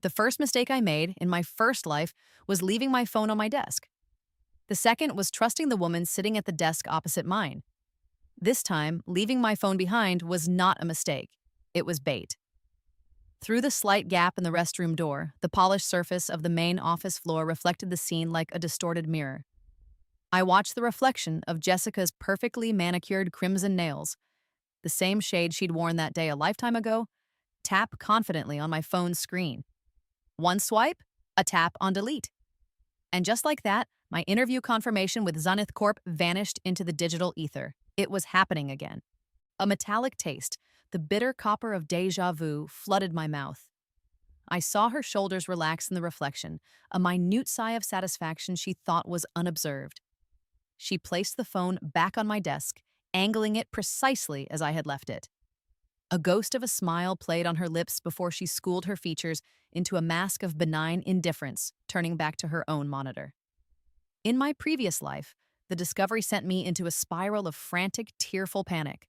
The first mistake I made in my first life was leaving my phone on my desk. The second was trusting the woman sitting at the desk opposite mine. This time, leaving my phone behind was not a mistake. It was bait. Through the slight gap in the restroom door, the polished surface of the main office floor reflected the scene like a distorted mirror. I watched the reflection of Jessica's perfectly manicured crimson nails, the same shade she'd worn that day a lifetime ago, tap confidently on my phone's screen. One swipe, a tap on delete. And just like that, my interview confirmation with Zenith Corp vanished into the digital ether. It was happening again. A metallic taste, the bitter copper of déjà vu, flooded my mouth. I saw her shoulders relax in the reflection, a minute sigh of satisfaction she thought was unobserved. She placed the phone back on my desk, angling it precisely as I had left it. A ghost of a smile played on her lips before she schooled her features into a mask of benign indifference, turning back to her own monitor. In my previous life, the discovery sent me into a spiral of frantic, tearful panic.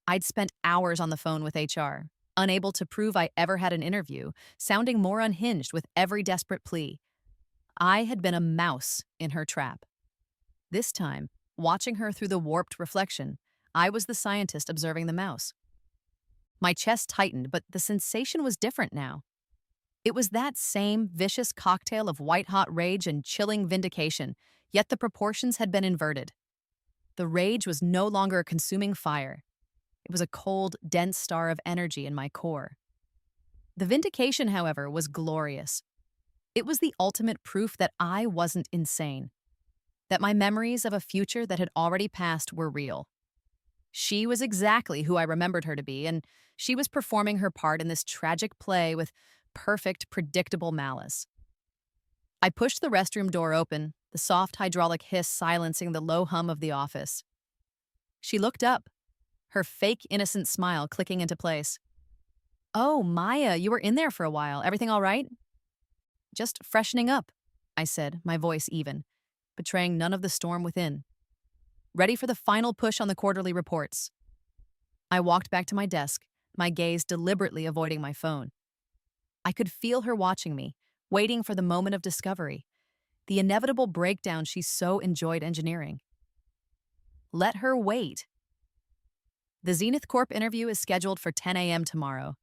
I'd spent hours on the phone with HR, unable to prove I ever had an interview, sounding more unhinged with every desperate plea. I had been a mouse in her trap. This time, watching her through the warped reflection, I was the scientist observing the mouse. My chest tightened, but the sensation was different now. It was that same vicious cocktail of white-hot rage and chilling vindication, yet the proportions had been inverted. The rage was no longer a consuming fire. It was a cold, dense star of energy in my core. The vindication, however, was glorious. It was the ultimate proof that I wasn't insane, that my memories of a future that had already passed were real. She was exactly who I remembered her to be, and she was performing her part in this tragic play with perfect, predictable malice. I pushed the restroom door open, the soft hydraulic hiss silencing the low hum of the office. She looked up, her fake innocent smile clicking into place. "Oh, Maya, you were in there for a while. Everything all right?" "Just freshening up," I said, my voice even, betraying none of the storm within. "Ready for the final push on the quarterly reports." I walked back to my desk, my gaze deliberately avoiding my phone. I could feel her watching me, waiting for the moment of discovery, the inevitable breakdown she so enjoyed engineering. Let her wait. The Zenith Corp interview is scheduled for 10 a.m. tomorrow.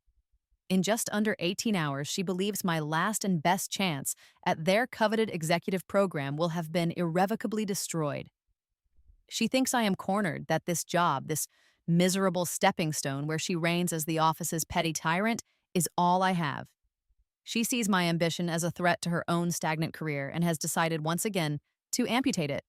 In just under 18 hours, she believes my last and best chance at their coveted executive program will have been irrevocably destroyed. She thinks I am cornered, that this job, this miserable stepping stone where she reigns as the office's petty tyrant, is all I have. She sees my ambition as a threat to her own stagnant career and has decided once again to amputate it.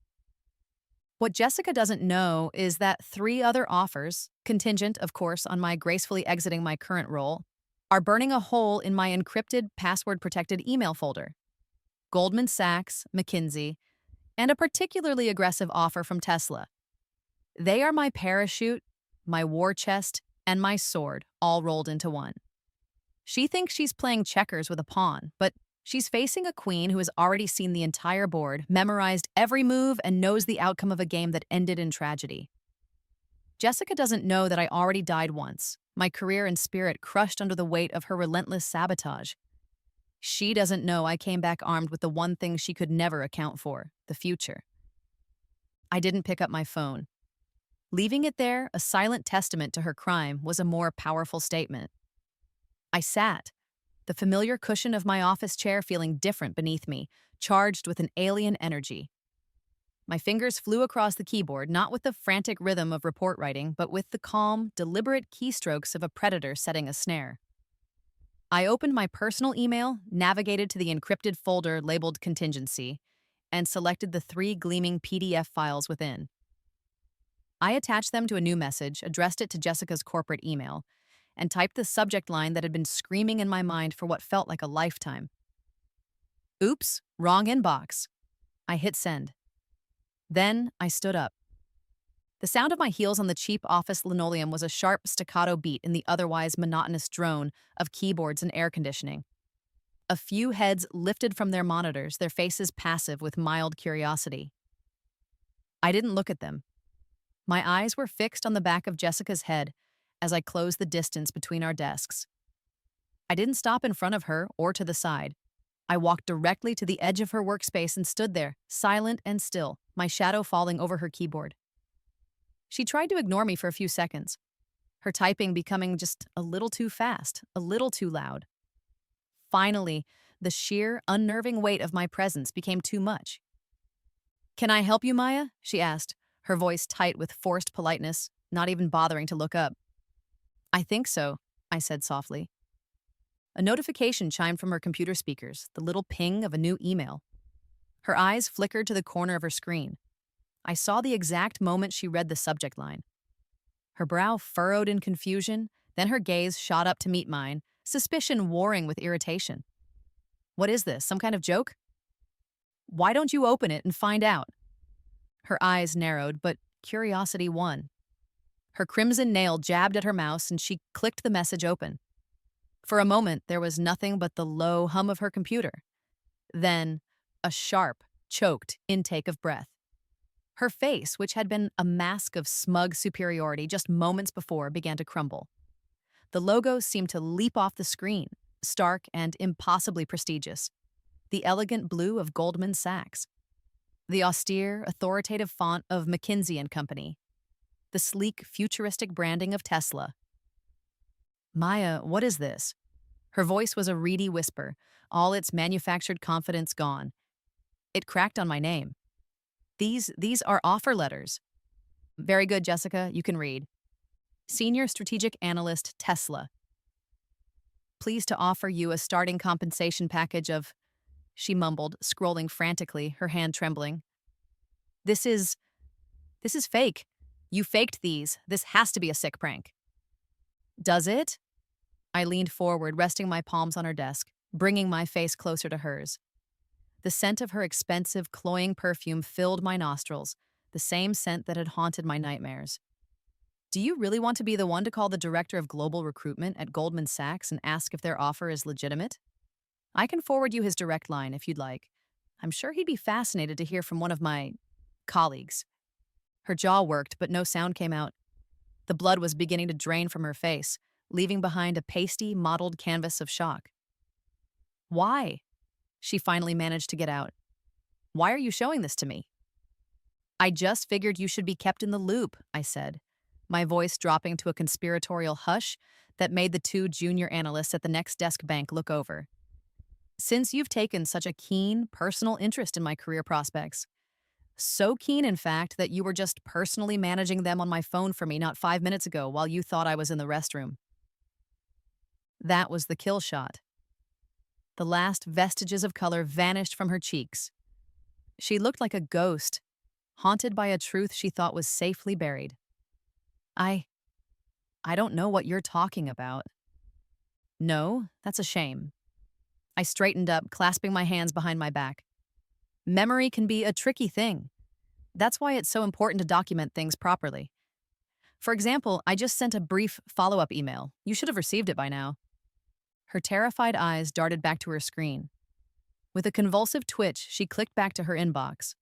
What Jessica doesn't know is that 3 other offers, contingent, of course, on my gracefully exiting my current role, are burning a hole in my encrypted, password-protected email folder. Goldman Sachs, McKinsey, and a particularly aggressive offer from Tesla. They are my parachute, my war chest, and my sword, all rolled into one. She thinks she's playing checkers with a pawn, but she's facing a queen who has already seen the entire board, memorized every move, and knows the outcome of a game that ended in tragedy. Jessica doesn't know that I already died once, my career and spirit crushed under the weight of her relentless sabotage. She doesn't know I came back armed with the one thing she could never account for, the future. I didn't pick up my phone. Leaving it there, a silent testament to her crime, was a more powerful statement. I sat, the familiar cushion of my office chair feeling different beneath me, charged with an alien energy. My fingers flew across the keyboard, not with the frantic rhythm of report writing, but with the calm, deliberate keystrokes of a predator setting a snare. I opened my personal email, navigated to the encrypted folder labeled contingency, and selected the 3 gleaming PDF files within. I attached them to a new message, addressed it to Jessica's corporate email, and typed the subject line that had been screaming in my mind for what felt like a lifetime. Oops, wrong inbox. I hit send. Then I stood up. The sound of my heels on the cheap office linoleum was a sharp staccato beat in the otherwise monotonous drone of keyboards and air conditioning. A few heads lifted from their monitors, their faces passive with mild curiosity. I didn't look at them. My eyes were fixed on the back of Jessica's head as I closed the distance between our desks. I didn't stop in front of her or to the side. I walked directly to the edge of her workspace and stood there, silent and still, my shadow falling over her keyboard. She tried to ignore me for a few seconds, her typing becoming just a little too fast, a little too loud. Finally, the sheer, unnerving weight of my presence became too much. "Can I help you, Maya?" she asked, her voice tight with forced politeness, not even bothering to look up. "I think so," I said softly. A notification chimed from her computer speakers, the little ping of a new email. Her eyes flickered to the corner of her screen. I saw the exact moment she read the subject line. Her brow furrowed in confusion, then her gaze shot up to meet mine, suspicion warring with irritation. "What is this, some kind of joke?" "Why don't you open it and find out?" Her eyes narrowed, but curiosity won. Her crimson nail jabbed at her mouse and she clicked the message open. For a moment, there was nothing but the low hum of her computer. Then, a sharp, choked intake of breath. Her face, which had been a mask of smug superiority just moments before, began to crumble. The logo seemed to leap off the screen, stark and impossibly prestigious. The elegant blue of Goldman Sachs. The austere, authoritative font of McKinsey & Company. The sleek, futuristic branding of Tesla. "Maya, what is this?" Her voice was a reedy whisper, all its manufactured confidence gone. It cracked on my name. These are offer letters." "Very good, Jessica, you can read. Senior Strategic Analyst, Tesla. Pleased to offer you a starting compensation package of," she mumbled, scrolling frantically, her hand trembling. This is fake. You faked these. This has to be a sick prank." "Does it?" I leaned forward, resting my palms on her desk, bringing my face closer to hers. The scent of her expensive, cloying perfume filled my nostrils, the same scent that had haunted my nightmares. "Do you really want to be the one to call the director of global recruitment at Goldman Sachs and ask if their offer is legitimate? I can forward you his direct line if you'd like. I'm sure he'd be fascinated to hear from one of my colleagues." Her jaw worked, but no sound came out. The blood was beginning to drain from her face, leaving behind a pasty, mottled canvas of shock. "Why?" she finally managed to get out. "Why are you showing this to me?" "I just figured you should be kept in the loop," I said, my voice dropping to a conspiratorial hush that made the two junior analysts at the next desk bank look over. "Since you've taken such a keen, personal interest in my career prospects. So keen, in fact, that you were just personally managing them on my phone for me not 5 minutes ago while you thought I was in the restroom." That was the kill shot. The last vestiges of color vanished from her cheeks. She looked like a ghost, haunted by a truth she thought was safely buried. I don't know what you're talking about." "No, that's a shame." I straightened up, clasping my hands behind my back. Memory can be a tricky thing. That's why it's so important to document things properly. For example, I just sent a brief follow-up email. You should have received it by now. Her terrified eyes darted back to her screen. With a convulsive twitch, she clicked back to her inbox.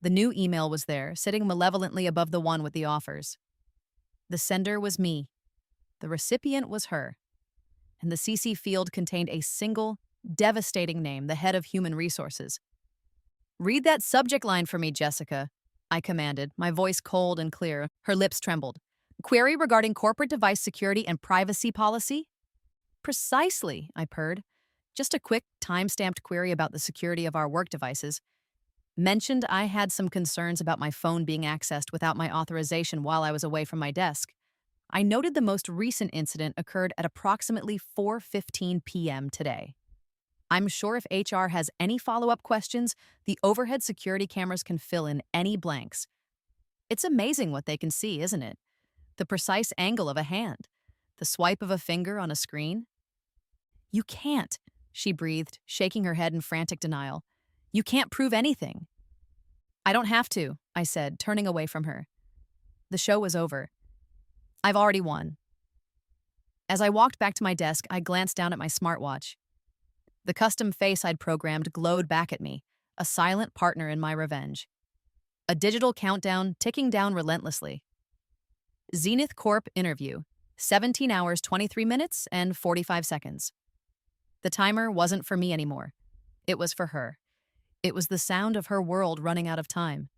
The new email was there, sitting malevolently above the one with the offers. The sender was me. The recipient was her. And the CC field contained a single, devastating name, the head of human resources. "Read that subject line for me, Jessica," I commanded, my voice cold and clear. Her lips trembled. "Query regarding corporate device security and privacy policy?" "Precisely," I purred. "Just a quick, time-stamped query about the security of our work devices. Mentioned I had some concerns about my phone being accessed without my authorization while I was away from my desk. I noted the most recent incident occurred at approximately 4:15 p.m. today. I'm sure if HR has any follow-up questions, the overhead security cameras can fill in any blanks. It's amazing what they can see, isn't it? The precise angle of a hand, the swipe of a finger on a screen." "You can't," she breathed, shaking her head in frantic denial. "You can't prove anything." "I don't have to," I said, turning away from her. The show was over. I've already won. As I walked back to my desk, I glanced down at my smartwatch. The custom face I'd programmed glowed back at me, a silent partner in my revenge. A digital countdown ticking down relentlessly. Zenith Corp interview, 17 hours, 23 minutes, and 45 seconds. The timer wasn't for me anymore. It was for her. It was the sound of her world running out of time.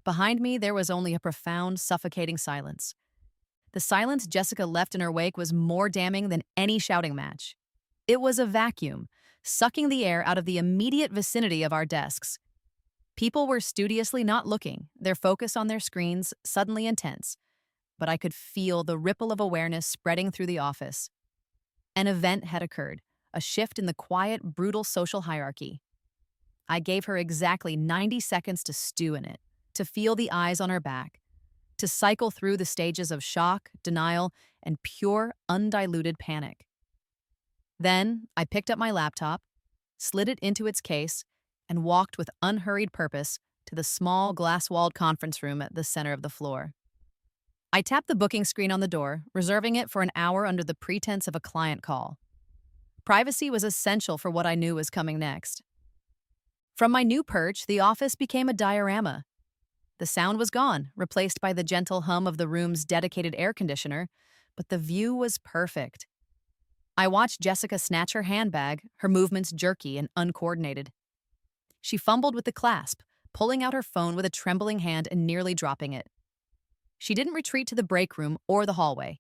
Behind me, there was only a profound, suffocating silence. The silence Jessica left in her wake was more damning than any shouting match. It was a vacuum, sucking the air out of the immediate vicinity of our desks. People were studiously not looking, their focus on their screens suddenly intense, but I could feel the ripple of awareness spreading through the office. An event had occurred, a shift in the quiet, brutal social hierarchy. I gave her exactly 90 seconds to stew in it, to feel the eyes on her back, to cycle through the stages of shock, denial, and pure, undiluted panic. Then, I picked up my laptop, slid it into its case, and walked with unhurried purpose to the small glass-walled conference room at the center of the floor. I tapped the booking screen on the door, reserving it for an hour under the pretense of a client call. Privacy was essential for what I knew was coming next. From my new perch, the office became a diorama. The sound was gone, replaced by the gentle hum of the room's dedicated air conditioner, but the view was perfect. I watched Jessica snatch her handbag, her movements jerky and uncoordinated. She fumbled with the clasp, pulling out her phone with a trembling hand and nearly dropping it. She didn't retreat to the break room or the hallway.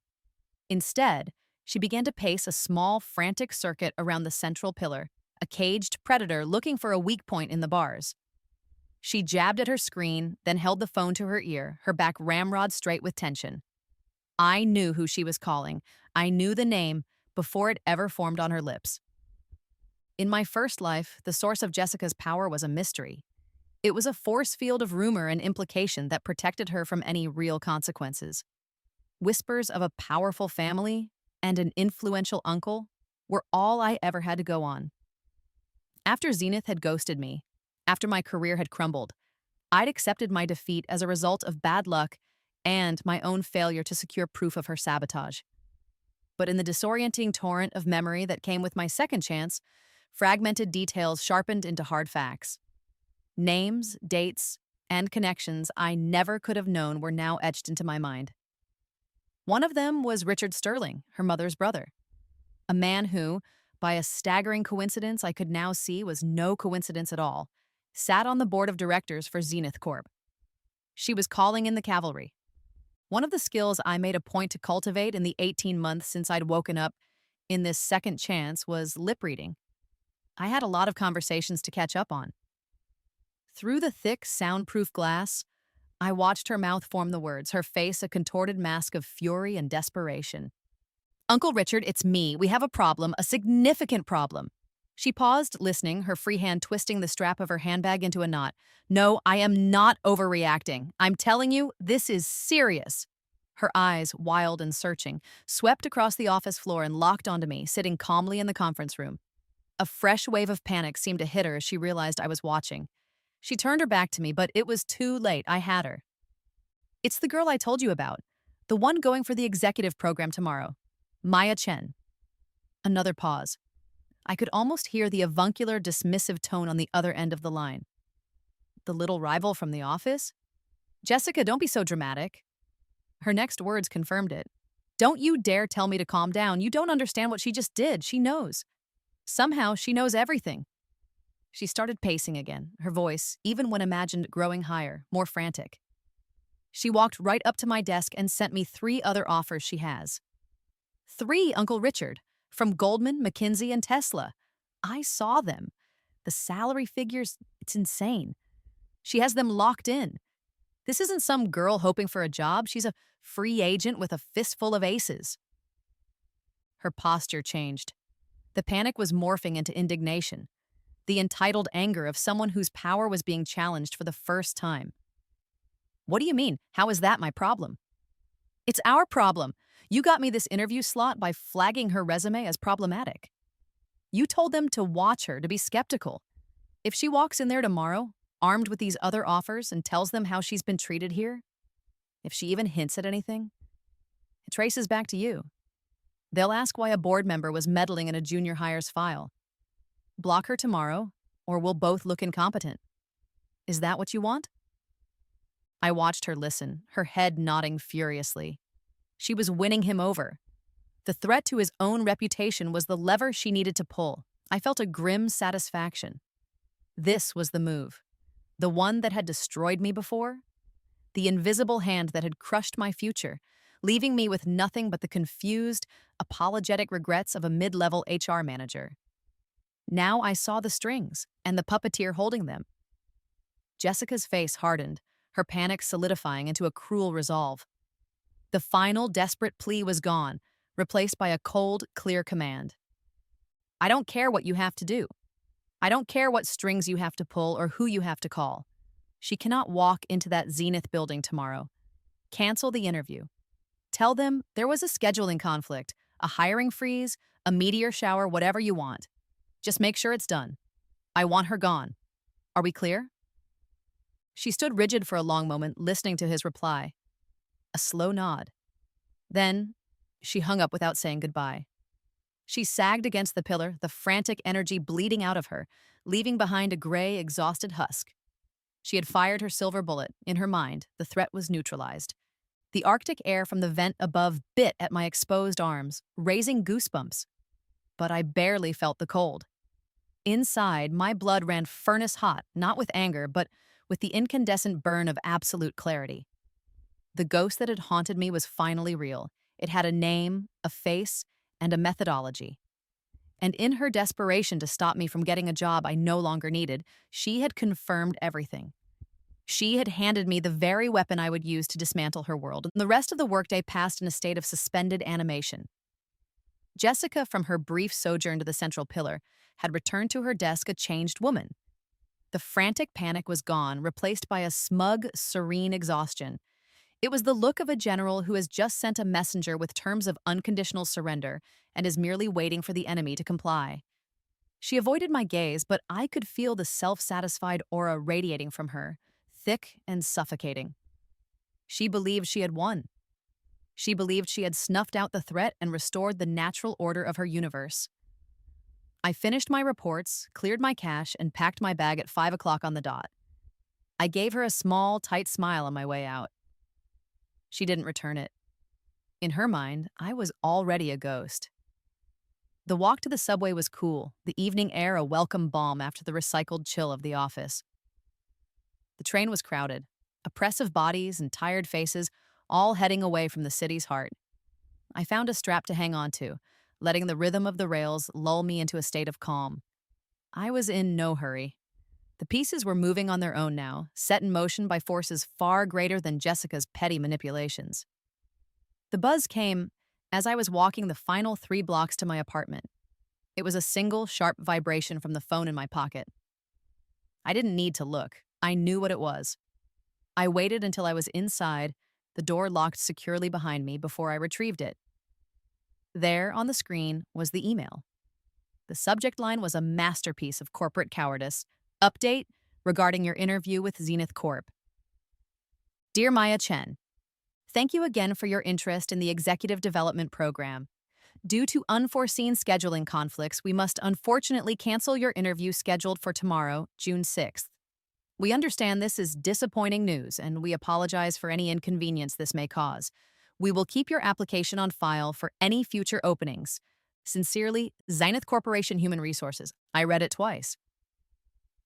Instead, she began to pace a small, frantic circuit around the central pillar, a caged predator looking for a weak point in the bars. She jabbed at her screen, then held the phone to her ear, her back ramrod straight with tension. I knew who she was calling. I knew the name before it ever formed on her lips. In my first life, the source of Jessica's power was a mystery. It was a force field of rumor and implication that protected her from any real consequences. Whispers of a powerful family and an influential uncle were all I ever had to go on. After Zenith had ghosted me, after my career had crumbled, I'd accepted my defeat as a result of bad luck and my own failure to secure proof of her sabotage. But in the disorienting torrent of memory that came with my second chance, fragmented details sharpened into hard facts. Names, dates, and connections I never could have known were now etched into my mind. One of them was Richard Sterling, her mother's brother. A man who, by a staggering coincidence I could now see was no coincidence at all, sat on the board of directors for Zenith Corp. She was calling in the cavalry. One of the skills I made a point to cultivate in the 18 months since I'd woken up in this second chance was lip reading. I had a lot of conversations to catch up on. Through the thick, soundproof glass, I watched her mouth form the words, her face a contorted mask of fury and desperation. "Uncle Richard, it's me. We have a problem, a significant problem." She paused, listening, her free hand twisting the strap of her handbag into a knot. "No, I am not overreacting. I'm telling you, this is serious." Her eyes, wild and searching, swept across the office floor and locked onto me, sitting calmly in the conference room. A fresh wave of panic seemed to hit her as she realized I was watching. She turned her back to me, but it was too late. I had her. "It's the girl I told you about, the one going for the executive program tomorrow. Maya Chen." Another pause. I could almost hear the avuncular, dismissive tone on the other end of the line. "The little rival from the office?" "Jessica, don't be so dramatic." Her next words confirmed it. "Don't you dare tell me to calm down. You don't understand what she just did. She knows. Somehow, she knows everything." She started pacing again, her voice, even when imagined, growing higher, more frantic. She walked right up to my desk and sent me 3 other offers she has. 3, Uncle Richard, from Goldman, McKinsey, and Tesla. I saw them. The salary figures, it's insane. She has them locked in. This isn't some girl hoping for a job. She's a free agent with a fistful of aces. Her posture changed. The panic was morphing into indignation, the entitled anger of someone whose power was being challenged for the first time. "What do you mean? How is that my problem?" "It's our problem. You got me this interview slot by flagging her resume as problematic. You told them to watch her, to be skeptical. If she walks in there tomorrow, armed with these other offers, and tells them how she's been treated here, if she even hints at anything, it traces back to you. They'll ask why a board member was meddling in a junior hire's file. Block her tomorrow, or we'll both look incompetent. Is that what you want?" I watched her listen, her head nodding furiously. She was winning him over. The threat to his own reputation was the lever she needed to pull. I felt a grim satisfaction. This was the move. The one that had destroyed me before. The invisible hand that had crushed my future, leaving me with nothing but the confused, apologetic regrets of a mid-level HR manager. Now I saw the strings and the puppeteer holding them. Jessica's face hardened, her panic solidifying into a cruel resolve. The final desperate plea was gone, replaced by a cold, clear command. I don't care what you have to do. I don't care what strings you have to pull or who you have to call. She cannot walk into that Zenith building tomorrow. Cancel the interview. Tell them there was a scheduling conflict, a hiring freeze, a meteor shower, whatever you want. Just make sure it's done. I want her gone. Are we clear? She stood rigid for a long moment, listening to his reply. A slow nod. Then, she hung up without saying goodbye. She sagged against the pillar, the frantic energy bleeding out of her, leaving behind a gray, exhausted husk. She had fired her silver bullet. In her mind, the threat was neutralized. The Arctic air from the vent above bit at my exposed arms, raising goosebumps. But I barely felt the cold. Inside, my blood ran furnace hot, not with anger, but with the incandescent burn of absolute clarity. The ghost that had haunted me was finally real. It had a name, a face, and a methodology. And in her desperation to stop me from getting a job I no longer needed, she had confirmed everything. She had handed me the very weapon I would use to dismantle her world, and the rest of the workday passed in a state of suspended animation. Jessica, from her brief sojourn to the central pillar, had returned to her desk a changed woman. The frantic panic was gone, replaced by a smug, serene exhaustion. It was the look of a general who has just sent a messenger with terms of unconditional surrender and is merely waiting for the enemy to comply. She avoided my gaze, but I could feel the self-satisfied aura radiating from her, thick and suffocating. She believed she had won. She believed she had snuffed out the threat and restored the natural order of her universe. I finished my reports, cleared my cache, and packed my bag at 5 o'clock on the dot. I gave her a small, tight smile on my way out. She didn't return it. In her mind, I was already a ghost. The walk to the subway was cool, the evening air a welcome balm after the recycled chill of the office. The train was crowded, a press of bodies and tired faces, all heading away from the city's heart. I found a strap to hang on to, letting the rhythm of the rails lull me into a state of calm. I was in no hurry. The pieces were moving on their own now, set in motion by forces far greater than Jessica's petty manipulations. The buzz came as I was walking the final 3 blocks to my apartment. It was a single, sharp vibration from the phone in my pocket. I didn't need to look. I knew what it was. I waited until I was inside, the door locked securely behind me before I retrieved it. There, on the screen, was the email. The subject line was a masterpiece of corporate cowardice. Update regarding your interview with Zenith Corp. Dear Maya Chen, thank you again for your interest in the Executive Development Program. Due to unforeseen scheduling conflicts, we must unfortunately cancel your interview scheduled for tomorrow, June 6th. We understand this is disappointing news, and we apologize for any inconvenience this may cause. We will keep your application on file for any future openings. Sincerely, Zenith Corporation Human Resources. I read it twice.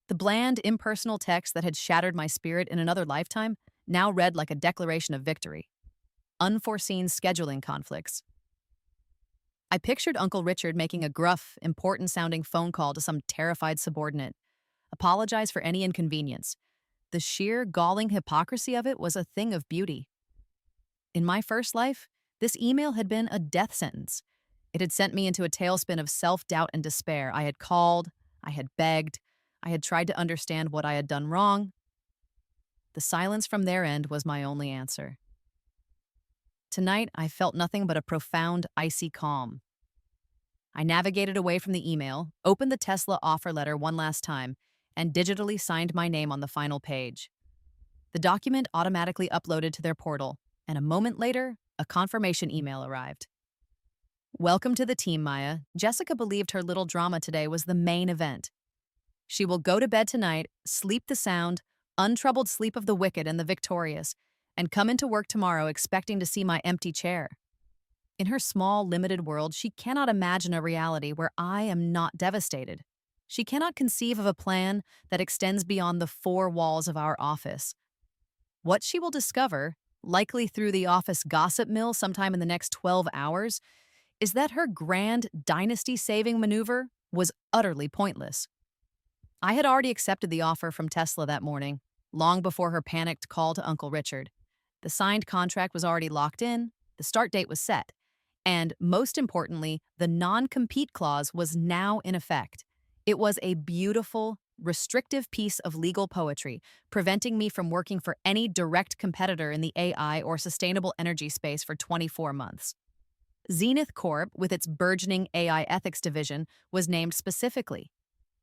The bland, impersonal text that had shattered my spirit in another lifetime now read like a declaration of victory. Unforeseen scheduling conflicts. I pictured Uncle Richard making a gruff, important-sounding phone call to some terrified subordinate. Apologize for any inconvenience. The sheer, galling hypocrisy of it was a thing of beauty. In my first life, this email had been a death sentence. It had sent me into a tailspin of self-doubt and despair. I had called, I had begged, I had tried to understand what I had done wrong. The silence from their end was my only answer. Tonight, I felt nothing but a profound, icy calm. I navigated away from the email, opened the Tesla offer letter one last time, and digitally signed my name on the final page. The document automatically uploaded to their portal, and a moment later, a confirmation email arrived. Welcome to the team, Maya. Jessica believed her little drama today was the main event. She will go to bed tonight, sleep the sound, untroubled sleep of the wicked and the victorious, and come into work tomorrow expecting to see my empty chair. In her small, limited world, she cannot imagine a reality where I am not devastated. She cannot conceive of a plan that extends beyond the four walls of our office. What she will discover, likely through the office gossip mill sometime in the next 12 hours, is that her grand dynasty saving maneuver was utterly pointless. I had already accepted the offer from Tesla that morning, long before her panicked call to Uncle Richard. The signed contract was already locked in, the start date was set, and most importantly, the non compete clause was now in effect. It was a beautiful, restrictive piece of legal poetry, preventing me from working for any direct competitor in the AI or sustainable energy space for 24 months. Zenith Corp, with its burgeoning AI ethics division, was named specifically.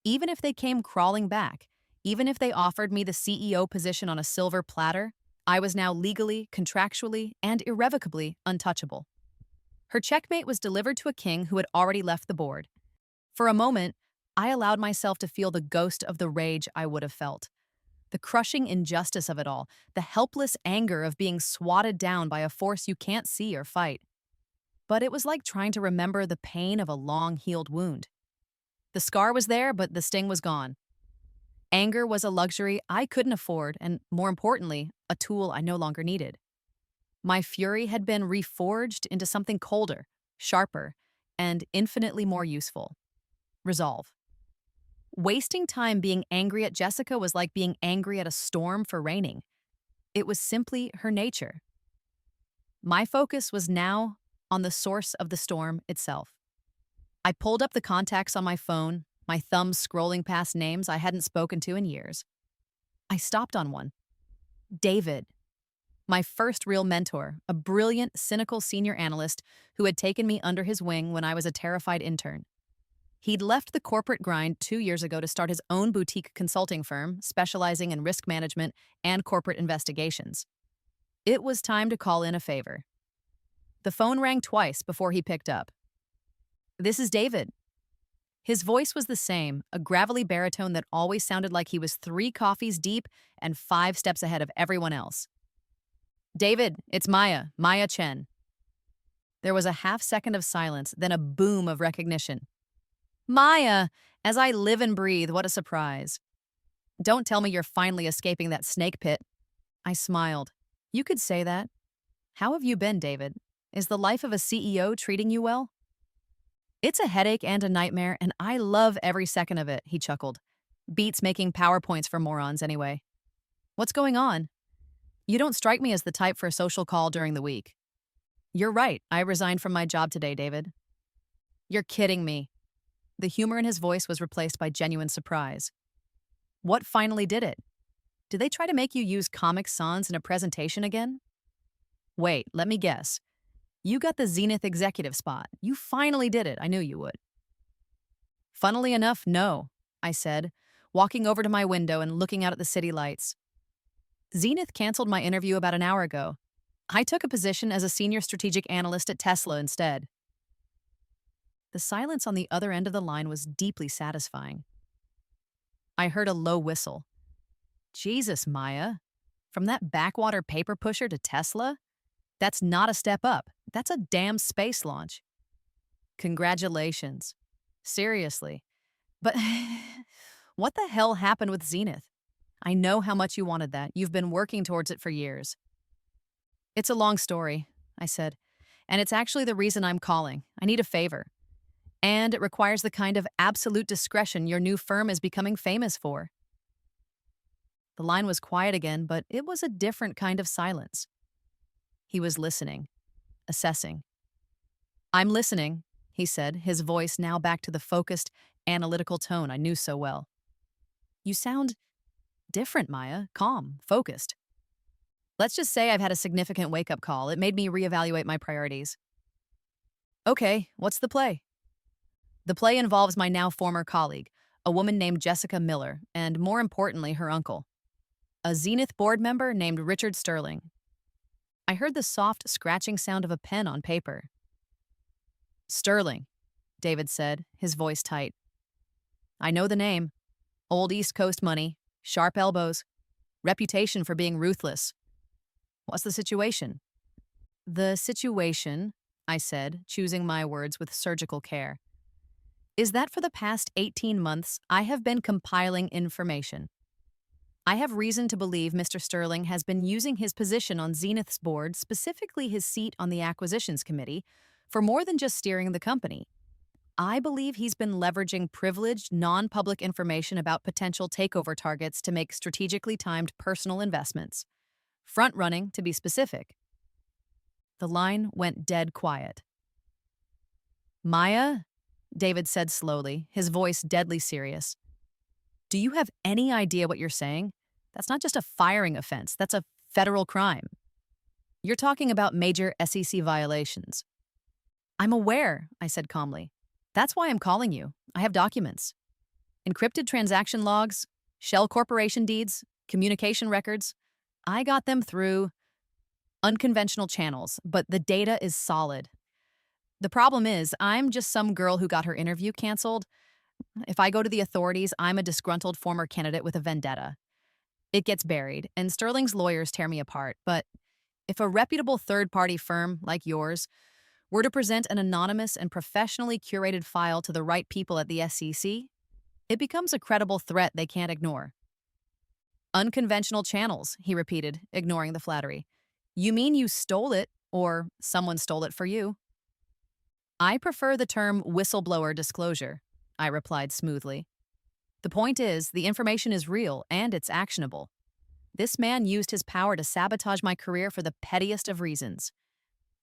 Even if they came crawling back, even if they offered me the CEO position on a silver platter, I was now legally, contractually, and irrevocably untouchable. Her checkmate was delivered to a king who had already left the board. For a moment, I allowed myself to feel the ghost of the rage I would have felt. The crushing injustice of it all, the helpless anger of being swatted down by a force you can't see or fight. But it was like trying to remember the pain of a long-healed wound. The scar was there, but the sting was gone. Anger was a luxury I couldn't afford, and more importantly, a tool I no longer needed. My fury had been reforged into something colder, sharper, and infinitely more useful. Resolve. Wasting time being angry at Jessica was like being angry at a storm for raining. It was simply her nature. My focus was now on the source of the storm itself. I pulled up the contacts on my phone, my thumb scrolling past names I hadn't spoken to in years. I stopped on one. David. My first real mentor, a brilliant, cynical senior analyst who had taken me under his wing when I was a terrified intern. He'd left the corporate grind 2 years ago to start his own boutique consulting firm specializing in risk management and corporate investigations. It was time to call in a favor. The phone rang twice before he picked up. "This is David." His voice was the same, a gravelly baritone that always sounded like he was 3 coffees deep and 5 steps ahead of everyone else. "David, it's Maya Chen." There was a half second of silence, then a boom of recognition. "Maya, as I live and breathe, what a surprise. Don't tell me you're finally escaping that snake pit." I smiled. "You could say that. How have you been, David? Is the life of a CEO treating you well?" "It's a headache and a nightmare, and I love every second of it," he chuckled. "Beats making PowerPoints for morons anyway." "What's going on?" "You don't strike me as the type for a social call during the week." "You're right. I resigned from my job today, David." "You're kidding me." The humor in his voice was replaced by genuine surprise. "What finally did it? Did they try to make you use Comic Sans in a presentation again?" "Wait, let me guess. You got the Zenith executive spot. You finally did it. I knew you would." "Funnily enough, no," I said, walking over to my window and looking out at the city lights. "Zenith canceled my interview about an hour ago. I took a position as a senior strategic analyst at Tesla instead." The silence on the other end of the line was deeply satisfying. I heard a low whistle. "Jesus, Maya. From that backwater paper pusher to Tesla? That's not a step up. That's a damn space launch." "Congratulations. Seriously. But what the hell happened with Zenith? I know how much you wanted that. You've been working towards it for years." "It's a long story," I said, "and it's actually the reason I'm calling. I need a favor. And it requires the kind of absolute discretion your new firm is becoming famous for." The line was quiet again, but it was a different kind of silence. He was listening, assessing. "I'm listening," he said, his voice now back to the focused, analytical tone I knew so well. "You sound different, Maya, calm, focused." "Let's just say I've had a significant wake-up call. It made me reevaluate my priorities." "Okay, what's the play?" "The play involves my now former colleague, a woman named Jessica Miller, and more importantly, her uncle, a Zenith board member named Richard Sterling." I heard the soft, scratching sound of a pen on paper. "Sterling," David said, his voice tight. "I know the name. Old East Coast money, sharp elbows, reputation for being ruthless. What's the situation?" "The situation," I said, choosing my words with surgical care, is that for the past 18 months, I have been compiling information. I have reason to believe Mr. Sterling has been using his position on Zenith's board, specifically his seat on the acquisitions committee, for more than just steering the company. I believe he's been leveraging privileged, non-public information about potential takeover targets to make strategically timed personal investments. Front-running, to be specific. The line went dead quiet. Maya, David said slowly, his voice deadly serious. Do you have any idea what you're saying? That's not just a firing offense, that's a federal crime. You're talking about major SEC violations. I'm aware, I said calmly. That's why I'm calling you. I have documents. Encrypted transaction logs, shell corporation deeds, communication records. I got them through unconventional channels, but the data is solid. The problem is, I'm just some girl who got her interview canceled. If I go to the authorities, I'm a disgruntled former candidate with a vendetta. It gets buried, and Sterling's lawyers tear me apart, but if a reputable third-party firm like yours were to present an anonymous and professionally curated file to the right people at the SEC, it becomes a credible threat they can't ignore. Unconventional channels, he repeated, ignoring the flattery. You mean you stole it, or someone stole it for you? I prefer the term whistleblower disclosure, I replied smoothly. The point is, the information is real and it's actionable. This man used his power to sabotage my career for the pettiest of reasons.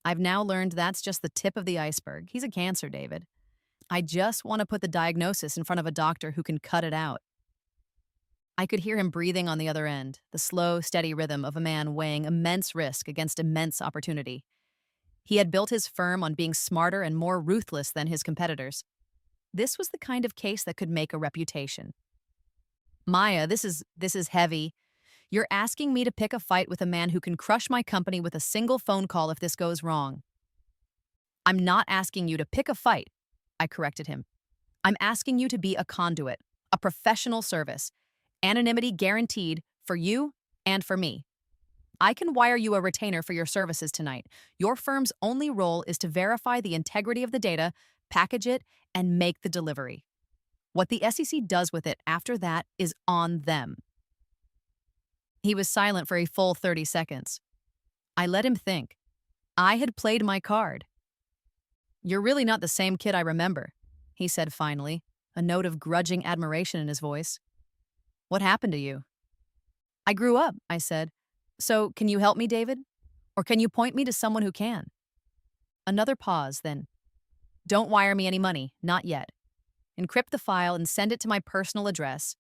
I've now learned that's just the tip of the iceberg. He's a cancer, David. I just want to put the diagnosis in front of a doctor who can cut it out. I could hear him breathing on the other end, the slow, steady rhythm of a man weighing immense risk against immense opportunity. He had built his firm on being smarter and more ruthless than his competitors. This was the kind of case that could make a reputation. Maya, this is heavy. You're asking me to pick a fight with a man who can crush my company with a single phone call if this goes wrong. I'm not asking you to pick a fight, I corrected him. I'm asking you to be a conduit, a professional service, anonymity guaranteed for you and for me. I can wire you a retainer for your services tonight. Your firm's only role is to verify the integrity of the data, package it, and make the delivery. What the SEC does with it after that is on them. He was silent for a full 30 seconds. I let him think. I had played my card. You're really not the same kid I remember, he said finally, a note of grudging admiration in his voice. What happened to you? I grew up, I said. So, can you help me, David? Or can you point me to someone who can? Another pause, then. Don't wire me any money, not yet. Encrypt the file and send it to my personal address.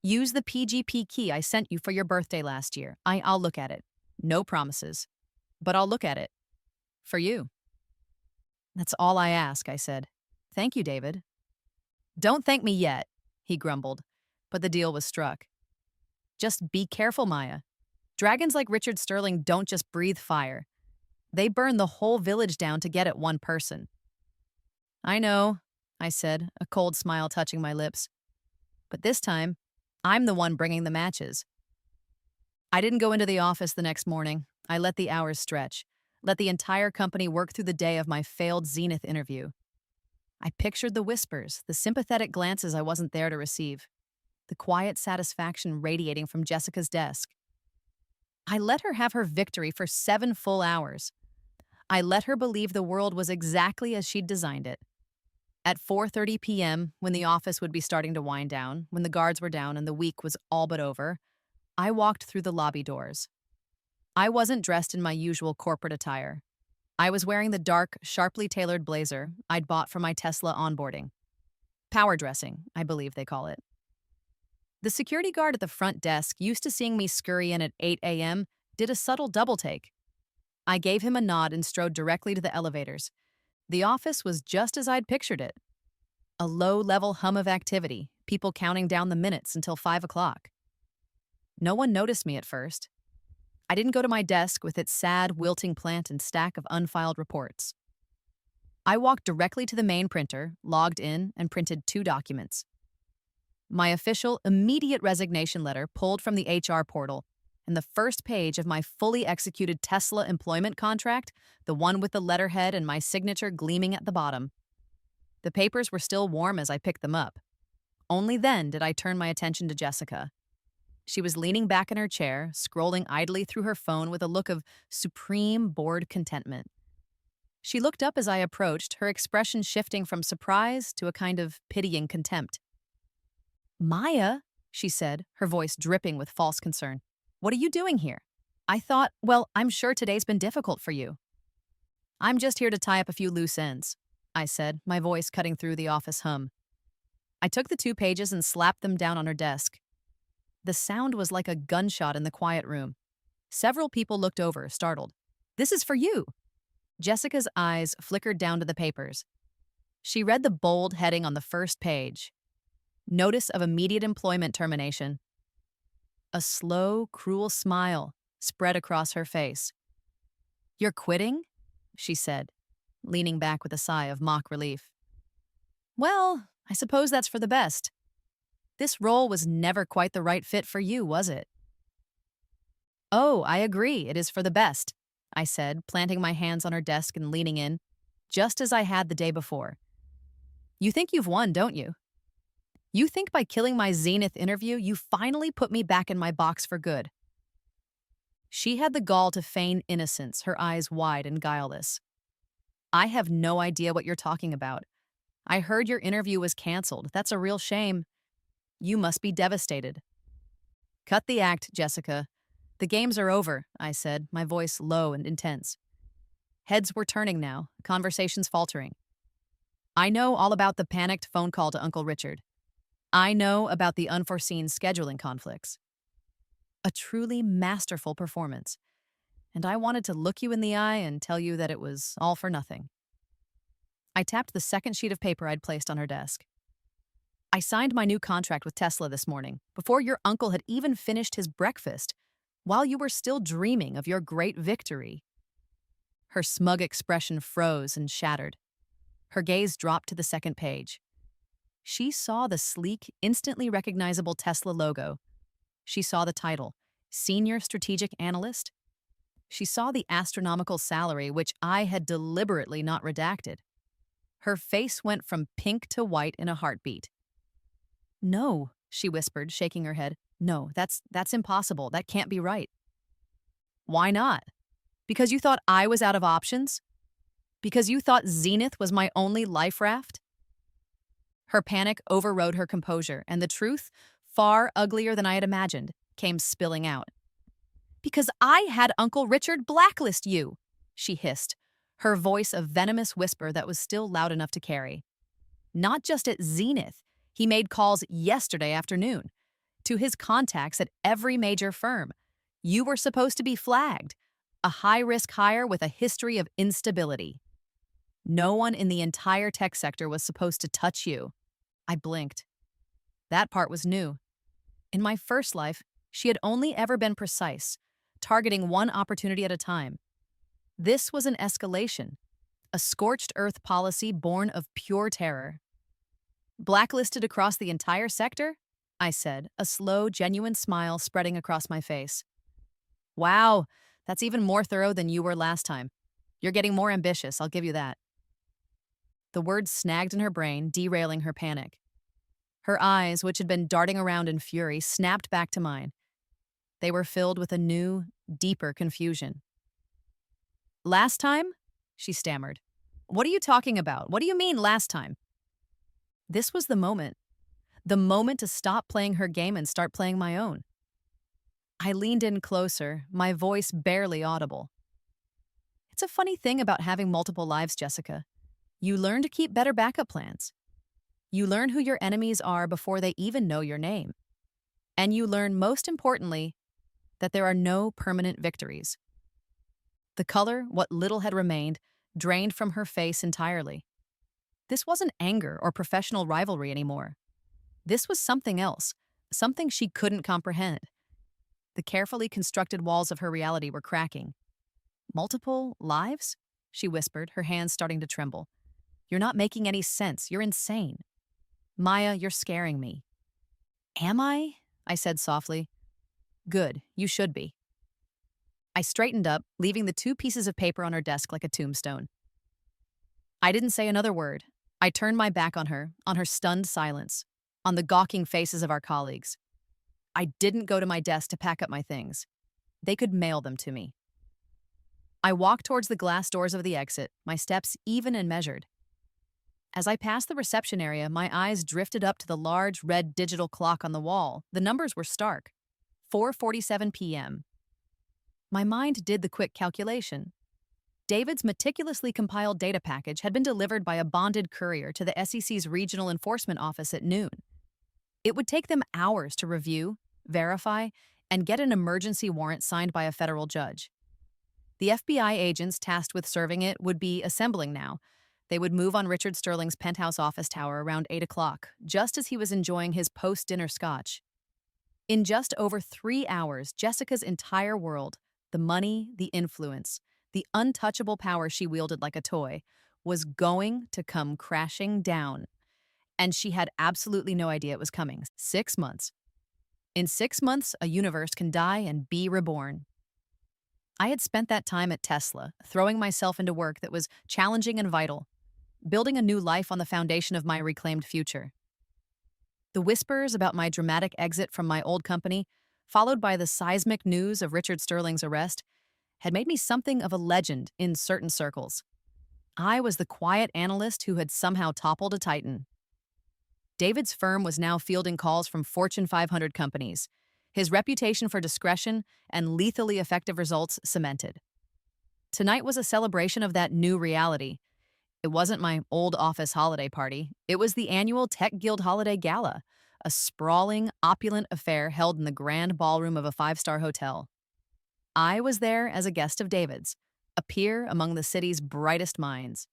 Use the PGP key I sent you for your birthday last year. I'll look at it. No promises. But I'll look at it. For you. That's all I ask, I said. Thank you, David. Don't thank me yet, he grumbled, but the deal was struck. Just be careful, Maya. Dragons like Richard Sterling don't just breathe fire. They burn the whole village down to get at one person. I know, I said, a cold smile touching my lips. But this time, I'm the one bringing the matches. I didn't go into the office the next morning. I let the hours stretch, let the entire company work through the day of my failed Zenith interview. I pictured the whispers, the sympathetic glances I wasn't there to receive, the quiet satisfaction radiating from Jessica's desk. I let her have her victory for 7 full hours. I let her believe the world was exactly as she'd designed it. At 4:30 p.m., when the office would be starting to wind down, when the guards were down and the week was all but over, I walked through the lobby doors. I wasn't dressed in my usual corporate attire. I was wearing the dark, sharply tailored blazer I'd bought for my Tesla onboarding. Power dressing, I believe they call it. The security guard at the front desk, used to seeing me scurry in at 8 a.m., did a subtle double-take. I gave him a nod and strode directly to the elevators. The office was just as I'd pictured it. A low-level hum of activity, people counting down the minutes until 5 o'clock. No one noticed me at first. I didn't go to my desk with its sad, wilting plant and stack of unfiled reports. I walked directly to the main printer, logged in, and printed 2 documents. My official, immediate resignation letter pulled from the HR portal and the first page of my fully executed Tesla employment contract, the one with the letterhead and my signature gleaming at the bottom. The papers were still warm as I picked them up. Only then did I turn my attention to Jessica. She was leaning back in her chair, scrolling idly through her phone with a look of supreme bored contentment. She looked up as I approached, her expression shifting from surprise to a kind of pitying contempt. "Maya," she said, her voice dripping with false concern. "What are you doing here?" I thought, well, I'm sure today's been difficult for you. "I'm just here to tie up a few loose ends," I said, my voice cutting through the office hum. I took the 2 pages and slapped them down on her desk. The sound was like a gunshot in the quiet room. Several people looked over, startled. "This is for you." Jessica's eyes flickered down to the papers. She read the bold heading on the first page. Notice of immediate employment termination. A slow, cruel smile spread across her face. "You're quitting?" she said, leaning back with a sigh of mock relief. "Well, I suppose that's for the best. This role was never quite the right fit for you, was it?" "Oh, I agree, it is for the best," I said, planting my hands on her desk and leaning in, just as I had the day before. "You think you've won, don't you? You think by killing my Zenith interview, you finally put me back in my box for good." She had the gall to feign innocence, her eyes wide and guileless. "I have no idea what you're talking about. I heard your interview was canceled. That's a real shame. You must be devastated." "Cut the act, Jessica. The games are over," I said, my voice low and intense. Heads were turning now, conversations faltering. "I know all about the panicked phone call to Uncle Richard. I know about the unforeseen scheduling conflicts. A truly masterful performance. And I wanted to look you in the eye and tell you that it was all for nothing." I tapped the second sheet of paper I'd placed on her desk. "I signed my new contract with Tesla this morning, before your uncle had even finished his breakfast, while you were still dreaming of your great victory." Her smug expression froze and shattered. Her gaze dropped to the second page. She saw the sleek, instantly recognizable Tesla logo. She saw the title, Senior Strategic Analyst. She saw the astronomical salary, which I had deliberately not redacted. Her face went from pink to white in a heartbeat. "No," she whispered, shaking her head. "No, that's impossible. That can't be right." "Why not? Because you thought I was out of options? Because you thought Zenith was my only life raft?" Her panic overrode her composure, and the truth, far uglier than I had imagined, came spilling out. "Because I had Uncle Richard blacklist you," she hissed, her voice a venomous whisper that was still loud enough to carry. "Not just at Zenith. He made calls yesterday afternoon to his contacts at every major firm. You were supposed to be flagged, a high-risk hire with a history of instability. No one in the entire tech sector was supposed to touch you." I blinked. That part was new. In my first life, she had only ever been precise, targeting one opportunity at a time. This was an escalation, a scorched earth policy born of pure terror. "Blacklisted across the entire sector?" I said, a slow, genuine smile spreading across my face. "Wow, that's even more thorough than you were last time. You're getting more ambitious, I'll give you that." The words snagged in her brain, derailing her panic. Her eyes, which had been darting around in fury, snapped back to mine. They were filled with a new, deeper confusion. "Last time?" she stammered. "What are you talking about? What do you mean, last time?" This was the moment to stop playing her game and start playing my own. I leaned in closer, my voice barely audible. "It's a funny thing about having multiple lives, Jessica. You learn to keep better backup plans. You learn who your enemies are before they even know your name. And you learn, most importantly, that there are no permanent victories." The color, what little had remained, drained from her face entirely. This wasn't anger or professional rivalry anymore. This was something else, something she couldn't comprehend. The carefully constructed walls of her reality were cracking. "Multiple lives?" she whispered, her hands starting to tremble. "You're not making any sense. You're insane. Maya, you're scaring me." "Am I?" I said softly. "Good, you should be. I straightened up, leaving the two pieces of paper on her desk like a tombstone. I didn't say another word. I turned my back on her stunned silence, on the gawking faces of our colleagues. I didn't go to my desk to pack up my things. They could mail them to me. I walked towards the glass doors of the exit, my steps even and measured. As I passed the reception area, my eyes drifted up to the large red digital clock on the wall. The numbers were stark. 4:47 p.m. My mind did the quick calculation. David's meticulously compiled data package had been delivered by a bonded courier to the SEC's Regional Enforcement Office at noon. It would take them hours to review, verify, and get an emergency warrant signed by a federal judge. The FBI agents tasked with serving it would be assembling now. They would move on Richard Sterling's penthouse office tower around 8 o'clock, just as he was enjoying his post-dinner scotch. In just over 3 hours, Jessica's entire world, the money, the influence, the untouchable power she wielded like a toy, was going to come crashing down. And she had absolutely no idea it was coming. 6 months. In 6 months, a universe can die and be reborn. I had spent that time at Tesla, throwing myself into work that was challenging and vital, building a new life on the foundation of my reclaimed future. The whispers about my dramatic exit from my old company, followed by the seismic news of Richard Sterling's arrest, had made me something of a legend in certain circles. I was the quiet analyst who had somehow toppled a titan. David's firm was now fielding calls from Fortune 500 companies, his reputation for discretion and lethally effective results cemented. Tonight was a celebration of that new reality. It wasn't my old office holiday party. It was the annual Tech Guild Holiday Gala, a sprawling, opulent affair held in the grand ballroom of a five-star hotel. I was there as a guest of David's, a peer among the city's brightest minds.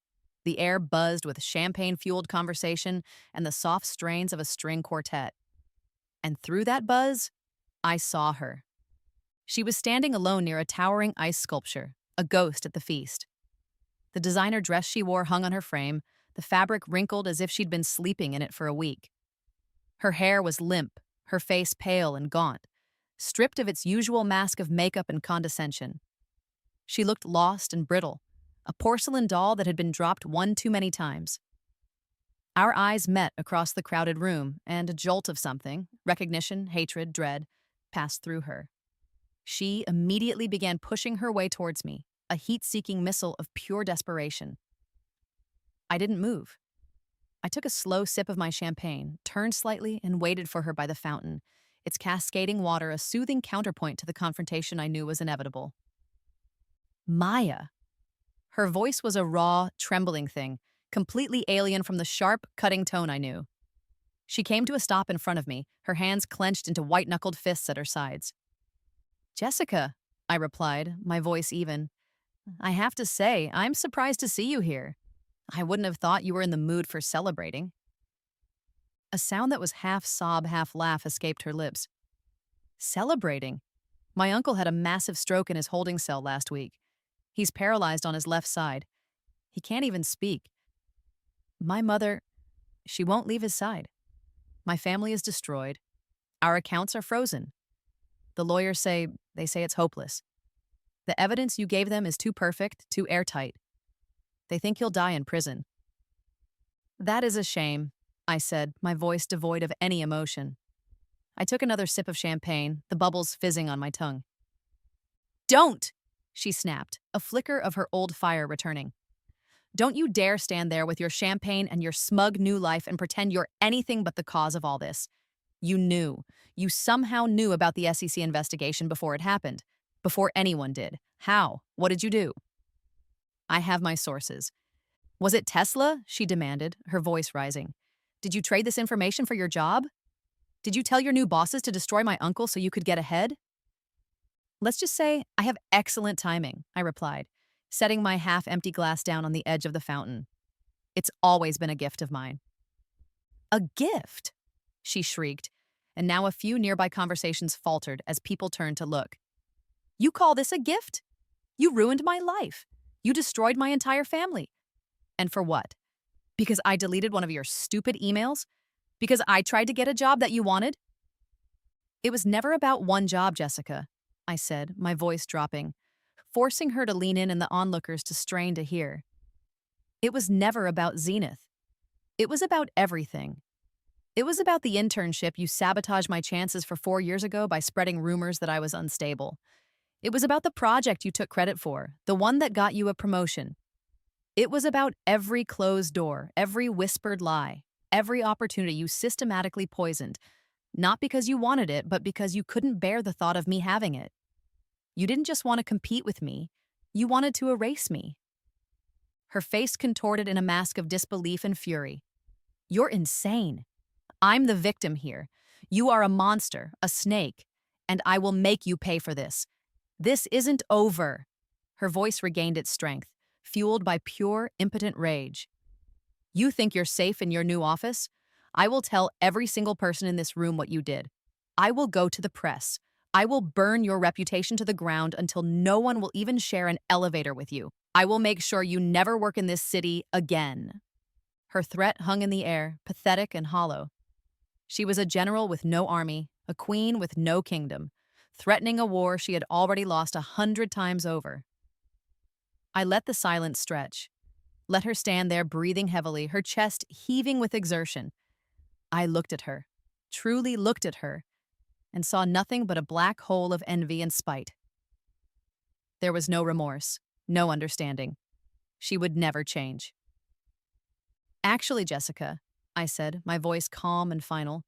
The air buzzed with champagne-fueled conversation and the soft strains of a string quartet. And through that buzz, I saw her. She was standing alone near a towering ice sculpture, a ghost at the feast. The designer dress she wore hung on her frame, the fabric wrinkled as if she'd been sleeping in it for a week. Her hair was limp, her face pale and gaunt, stripped of its usual mask of makeup and condescension. She looked lost and brittle, a porcelain doll that had been dropped one too many times. Our eyes met across the crowded room, and a jolt of something, recognition, hatred, dread, passed through her. She immediately began pushing her way towards me, a heat-seeking missile of pure desperation. I didn't move. I took a slow sip of my champagne, turned slightly, and waited for her by the fountain, its cascading water a soothing counterpoint to the confrontation I knew was inevitable. Maya. Her voice was a raw, trembling thing, completely alien from the sharp, cutting tone I knew. She came to a stop in front of me, her hands clenched into white-knuckled fists at her sides. "Jessica," I replied, my voice even. "I have to say, I'm surprised to see you here. I wouldn't have thought you were in the mood for celebrating." A sound that was half sob, half laugh escaped her lips. "Celebrating? My uncle had a massive stroke in his holding cell last week. He's paralyzed on his left side. He can't even speak. My mother, she won't leave his side. My family is destroyed. Our accounts are frozen. The lawyers say it's hopeless. The evidence you gave them is too perfect, too airtight. They think he'll die in prison." "That is a shame," I said, my voice devoid of any emotion. I took another sip of champagne, the bubbles fizzing on my tongue. "Don't!" she snapped, a flicker of her old fire returning. "Don't you dare stand there with your champagne and your smug new life and pretend you're anything but the cause of all this. You knew. You somehow knew about the SEC investigation before it happened. Before anyone did. How? What did you do?" "I have my sources." "Was it Tesla?" she demanded, her voice rising. "Did you trade this information for your job? Did you tell your new bosses to destroy my uncle so you could get ahead?" "Let's just say I have excellent timing," I replied, setting my half-empty glass down on the edge of the fountain. "It's always been a gift of mine." "A gift?" she shrieked, and now a few nearby conversations faltered as people turned to look. "You call this a gift? You ruined my life. You destroyed my entire family. And for what? Because I deleted one of your stupid emails? Because I tried to get a job that you wanted?" "It was never about one job, Jessica," I said, my voice dropping. forcing her to lean in and the onlookers to strain to hear. It was never about Zenith. It was about everything. It was about the internship you sabotaged my chances for 4 years ago by spreading rumors that I was unstable. It was about the project you took credit for, the one that got you a promotion. It was about every closed door, every whispered lie, every opportunity you systematically poisoned, not because you wanted it, but because you couldn't bear the thought of me having it. You didn't just want to compete with me, you wanted to erase me. Her face contorted in a mask of disbelief and fury. You're insane. I'm the victim here. You are a monster, a snake, and I will make you pay for this. This isn't over. Her voice regained its strength, fueled by pure, impotent rage. You think you're safe in your new office? I will tell every single person in this room what you did. I will go to the press. I will burn your reputation to the ground until no one will even share an elevator with you. I will make sure you never work in this city again. Her threat hung in the air, pathetic and hollow. She was a general with no army, a queen with no kingdom, threatening a war she had already lost 100 times over. I let the silence stretch, let her stand there breathing heavily, her chest heaving with exertion. I looked at her, truly looked at her, and saw nothing but a black hole of envy and spite. There was no remorse, no understanding. She would never change. Actually, Jessica, I said, my voice calm and final,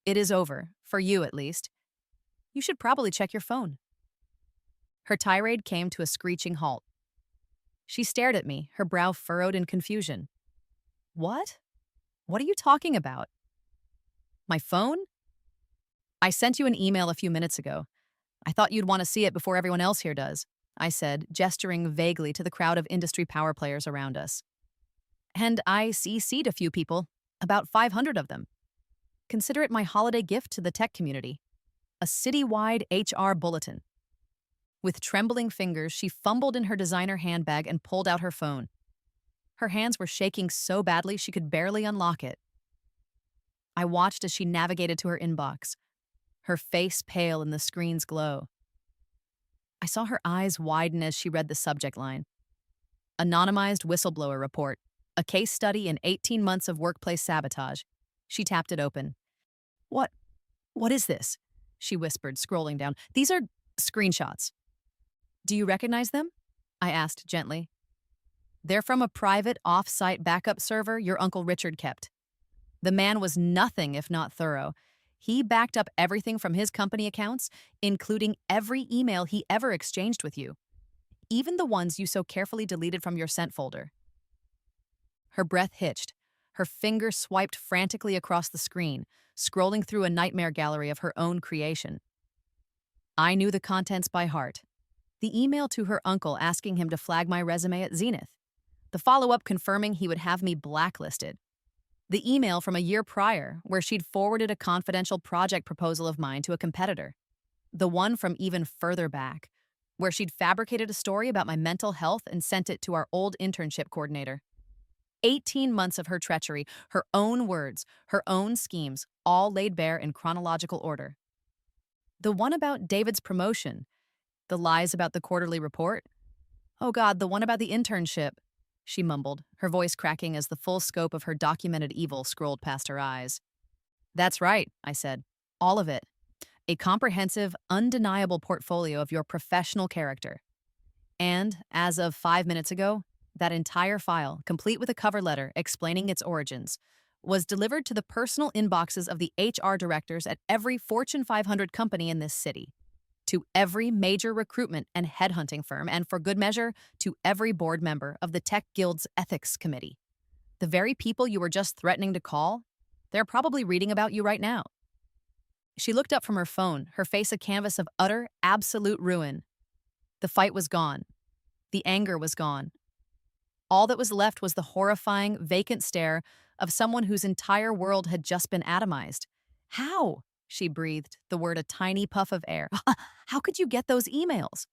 it is over, for you at least. You should probably check your phone. Her tirade came to a screeching halt. She stared at me, her brow furrowed in confusion. What? What are you talking about? My phone? I sent you an email a few minutes ago. I thought you'd want to see it before everyone else here does, I said, gesturing vaguely to the crowd of industry power players around us. And I CC'd a few people, about 500 of them. Consider it my holiday gift to the tech community. A citywide HR bulletin. With trembling fingers, she fumbled in her designer handbag and pulled out her phone. Her hands were shaking so badly she could barely unlock it. I watched as she navigated to her inbox, her face pale in the screen's glow. I saw her eyes widen as she read the subject line. Anonymized whistleblower report. A case study in 18 months of workplace sabotage. She tapped it open. What is this? She whispered, scrolling down. These are screenshots. Do you recognize them? I asked gently. They're from a private off-site backup server your Uncle Richard kept. The man was nothing if not thorough. He backed up everything from his company accounts, including every email he ever exchanged with you, even the ones you so carefully deleted from your sent folder. Her breath hitched. Her finger swiped frantically across the screen, scrolling through a nightmare gallery of her own creation. I knew the contents by heart. The email to her uncle asking him to flag my resume at Zenith. The follow-up confirming he would have me blacklisted. The email from a year prior where she'd forwarded a confidential project proposal of mine to a competitor. The one from even further back, where she'd fabricated a story about my mental health and sent it to our old internship coordinator. 18 months of her treachery, her own words, her own schemes, all laid bare in chronological order. The one about David's promotion, the lies about the quarterly report. Oh God, the one about the internship, she mumbled, her voice cracking as the full scope of her documented evil scrolled past her eyes. That's right, I said. All of it. A comprehensive, undeniable portfolio of your professional character. And, as of 5 minutes ago, that entire file, complete with a cover letter explaining its origins, was delivered to the personal inboxes of the HR directors at every Fortune 500 company in this city, to every major recruitment and headhunting firm, and for good measure, to every board member of the Tech Guild's Ethics Committee. The very people you were just threatening to call, they're probably reading about you right now. She looked up from her phone, her face a canvas of utter, absolute ruin. The fight was gone. The anger was gone. All that was left was the horrifying, vacant stare of someone whose entire world had just been atomized. How? She breathed, the word a tiny puff of air. How could you get those emails?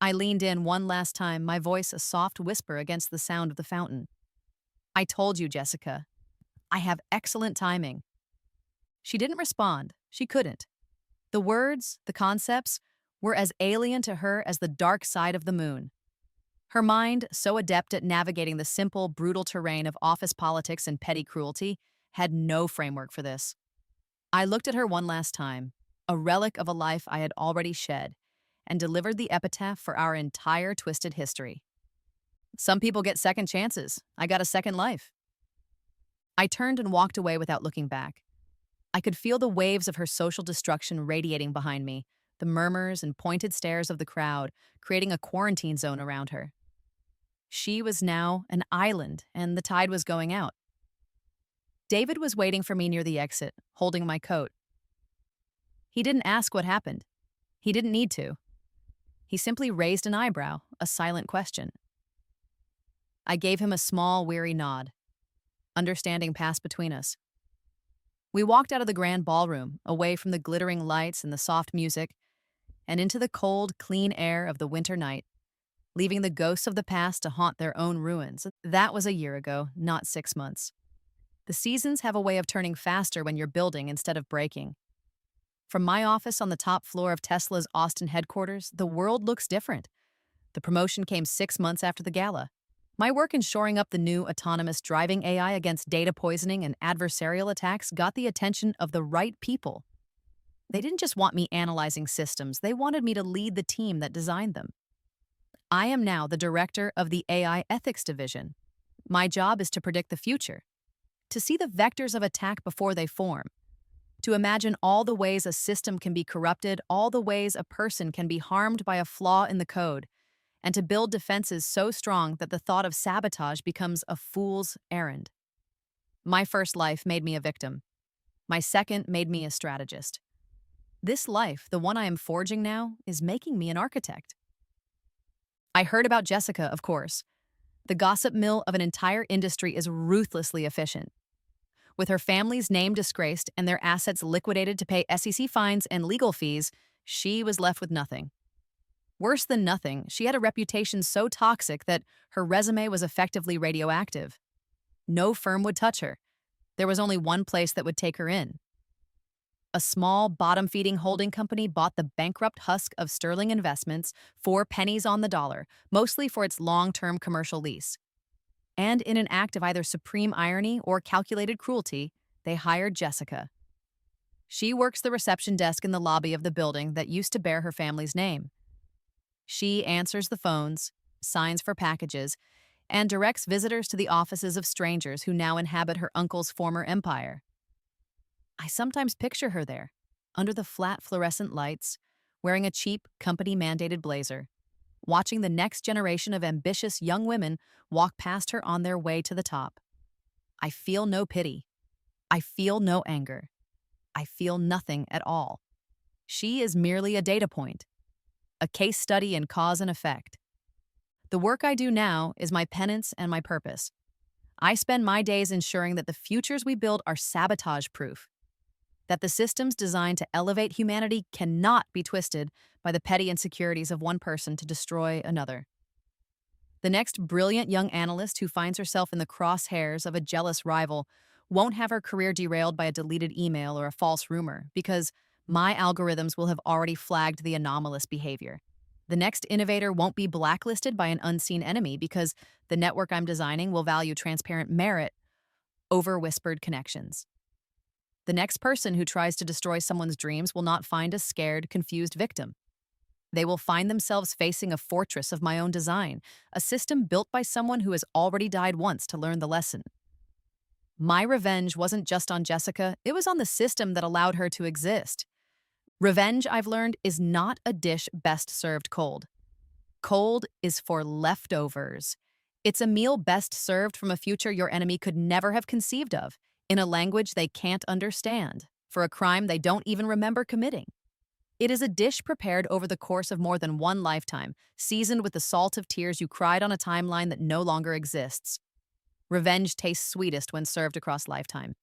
I leaned in one last time, my voice a soft whisper against the sound of the fountain. I told you, Jessica. I have excellent timing. She didn't respond. She couldn't. The words, the concepts, were as alien to her as the dark side of the moon. Her mind, so adept at navigating the simple, brutal terrain of office politics and petty cruelty, had no framework for this. I looked at her one last time, a relic of a life I had already shed, and delivered the epitaph for our entire twisted history. Some people get second chances. I got a second life. I turned and walked away without looking back. I could feel the waves of her social destruction radiating behind me, the murmurs and pointed stares of the crowd, creating a quarantine zone around her. She was now an island, and the tide was going out. David was waiting for me near the exit, holding my coat. He didn't ask what happened. He didn't need to. He simply raised an eyebrow, a silent question. I gave him a small, weary nod. Understanding passed between us. We walked out of the grand ballroom, away from the glittering lights and the soft music, and into the cold, clean air of the winter night, leaving the ghosts of the past to haunt their own ruins. That was a year ago, not 6 months. The seasons have a way of turning faster when you're building instead of breaking. From my office on the top floor of Tesla's Austin headquarters, the world looks different. The promotion came 6 months after the gala. My work in shoring up the new autonomous driving AI against data poisoning and adversarial attacks got the attention of the right people. They didn't just want me analyzing systems, they wanted me to lead the team that designed them. I am now the director of the AI Ethics Division. My job is to predict the future, to see the vectors of attack before they form, to imagine all the ways a system can be corrupted, all the ways a person can be harmed by a flaw in the code, and to build defenses so strong that the thought of sabotage becomes a fool's errand. My first life made me a victim. My second made me a strategist. This life, the one I am forging now, is making me an architect. I heard about Jessica, of course. The gossip mill of an entire industry is ruthlessly efficient. With her family's name disgraced and their assets liquidated to pay SEC fines and legal fees, she was left with nothing. Worse than nothing, she had a reputation so toxic that her resume was effectively radioactive. No firm would touch her. There was only one place that would take her in. A small, bottom-feeding holding company bought the bankrupt husk of Sterling Investments for pennies on the dollar, mostly for its long-term commercial lease. And in an act of either supreme irony or calculated cruelty, they hired Jessica. She works the reception desk in the lobby of the building that used to bear her family's name. She answers the phones, signs for packages, and directs visitors to the offices of strangers who now inhabit her uncle's former empire. I sometimes picture her there, under the flat fluorescent lights, wearing a cheap, company-mandated blazer, watching the next generation of ambitious young women walk past her on their way to the top. I feel no pity. I feel no anger. I feel nothing at all. She is merely a data point, a case study in cause and effect. The work I do now is my penance and my purpose. I spend my days ensuring that the futures we build are sabotage-proof, that the systems designed to elevate humanity cannot be twisted by the petty insecurities of one person to destroy another. The next brilliant young analyst who finds herself in the crosshairs of a jealous rival won't have her career derailed by a deleted email or a false rumor, because my algorithms will have already flagged the anomalous behavior. The next innovator won't be blacklisted by an unseen enemy, because the network I'm designing will value transparent merit over whispered connections. The next person who tries to destroy someone's dreams will not find a scared, confused victim. They will find themselves facing a fortress of my own design, a system built by someone who has already died once to learn the lesson. My revenge wasn't just on Jessica, it was on the system that allowed her to exist. Revenge, I've learned, is not a dish best served cold. Cold is for leftovers. It's a meal best served from a future your enemy could never have conceived of, in a language they can't understand, for a crime they don't even remember committing. It is a dish prepared over the course of more than one lifetime, seasoned with the salt of tears you cried on a timeline that no longer exists. Revenge tastes sweetest when served across lifetime.